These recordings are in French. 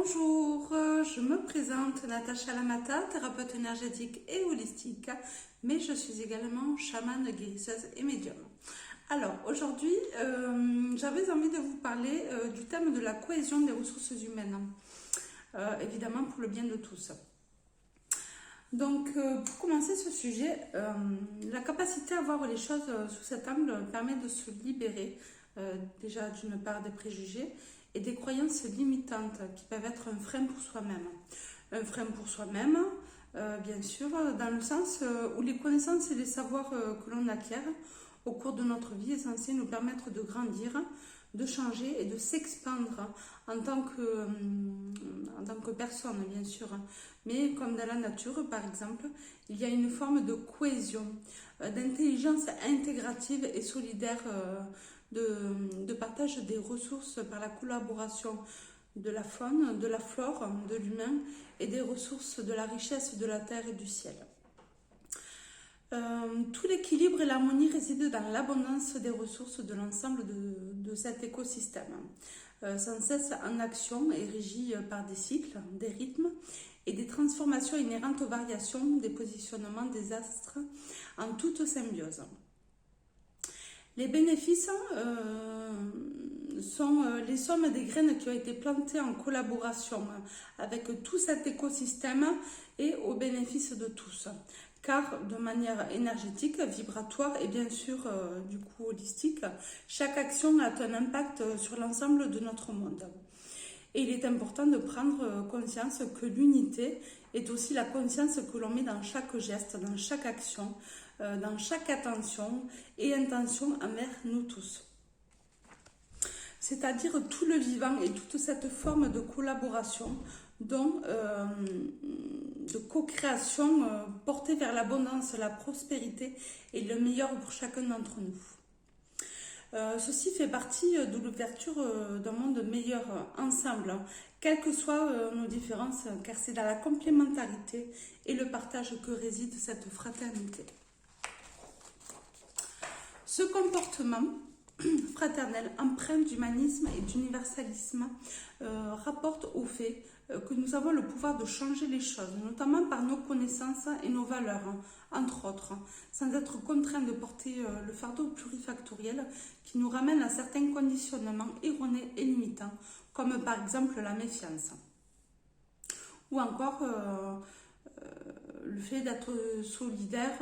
Bonjour, je me présente Natacha Lamata, thérapeute énergétique et holistique, mais je suis également chamane, guérisseuse et médium. Alors aujourd'hui, j'avais envie de vous parler du thème de la cohésion des ressources humaines, évidemment pour le bien de tous. Donc pour commencer ce sujet, la capacité à voir les choses sous cet angle permet de se libérer déjà d'une part des préjugés et des croyances limitantes qui peuvent être un frein pour soi-même. Un frein pour soi-même, bien sûr, dans le sens où les connaissances et les savoirs que l'on acquiert au cours de notre vie est censé nous permettre de grandir, de changer et de s'expandre en tant que personne, bien sûr. Mais comme dans la nature, par exemple, il y a une forme de cohésion, d'intelligence intégrative et solidaire, de partage des ressources par la collaboration de la faune, de la flore, de l'humain et des ressources de la richesse de la terre et du ciel. Tout l'équilibre et l'harmonie résident dans l'abondance des ressources de l'ensemble de cet écosystème, sans cesse en action et régi par des cycles, des rythmes et des transformations inhérentes aux variations des positionnements des astres en toute symbiose. Les bénéfices sont les sommes des graines qui ont été plantées en collaboration avec tout cet écosystème et au bénéfice de tous. Car de manière énergétique, vibratoire et bien sûr du coup holistique, chaque action a un impact sur l'ensemble de notre monde. Et il est important de prendre conscience que l'unité est aussi la conscience que l'on met dans chaque geste, dans chaque action, dans chaque attention et intention envers nous tous. C'est-à-dire tout le vivant et toute cette forme de collaboration, de co-création portée vers l'abondance, la prospérité et le meilleur pour chacun d'entre nous. Ceci fait partie de l'ouverture d'un monde meilleur ensemble, quelles que soient nos différences, car c'est dans la complémentarité et le partage que réside cette fraternité. Ce comportement fraternel, empreint d'humanisme et d'universalisme, rapporte au fait que nous avons le pouvoir de changer les choses, notamment par nos connaissances et nos valeurs, entre autres, sans être contraints de porter le fardeau plurifactoriel qui nous ramène à certains conditionnements erronés et limitants, comme par exemple la méfiance. Ou encore le fait d'être solidaire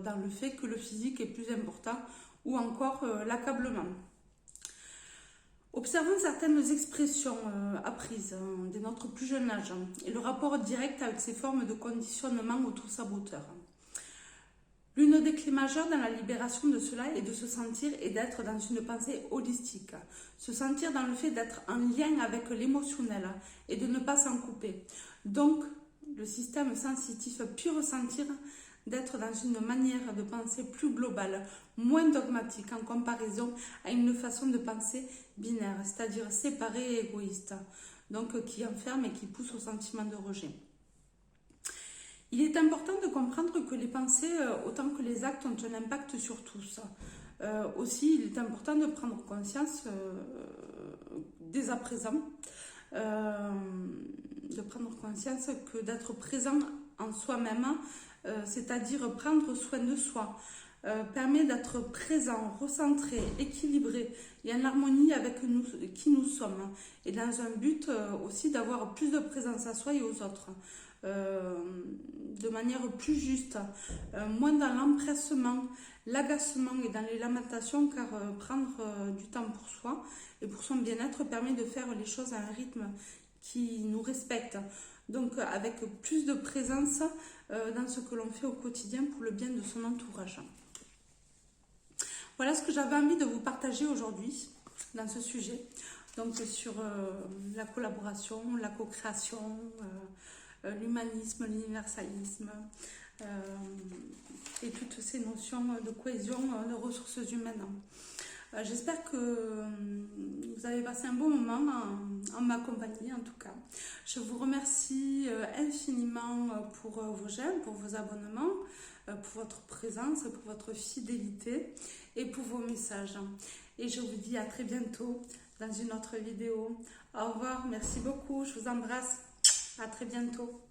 dans le fait que le physique est plus important, ou encore l'accablement. Observons certaines expressions apprises dès notre plus jeune âge et le rapport direct avec ces formes de conditionnement auto-saboteur. L'une des clés majeures dans la libération de cela est de se sentir et d'être dans une pensée holistique. Se sentir dans le fait d'être en lien avec l'émotionnel et de ne pas s'en couper. Donc, le système sensitif peut ressentir d'être dans une manière de penser plus globale, moins dogmatique en comparaison à une façon de penser binaire, c'est-à-dire séparée et égoïste, donc qui enferme et qui pousse au sentiment de rejet. Il est important de comprendre que les pensées, autant que les actes, ont un impact sur tous. Aussi, il est important de prendre conscience dès à présent, de prendre conscience que d'être présent en soi-même, c'est-à-dire prendre soin de soi, permet d'être présent, recentré, équilibré et en harmonie avec nous, qui nous sommes, et dans un but aussi d'avoir plus de présence à soi et aux autres, de manière plus juste, moins dans l'empressement, l'agacement et dans les lamentations, car prendre du temps pour soi et pour son bien-être permet de faire les choses à un rythme qui nous respecte. Donc avec plus de présence dans ce que l'on fait au quotidien pour le bien de son entourage. Voilà ce que j'avais envie de vous partager aujourd'hui dans ce sujet. Donc sur la collaboration, la co-création, l'humanisme, l'universalisme et toutes ces notions de cohésion de ressources humaines. J'espère que vous avez passé un bon moment en ma compagnie en tout cas. Je vous remercie infiniment pour vos j'aime, pour vos abonnements, pour votre présence, pour votre fidélité et pour vos messages. Et je vous dis à très bientôt dans une autre vidéo. Au revoir, merci beaucoup, je vous embrasse, à très bientôt.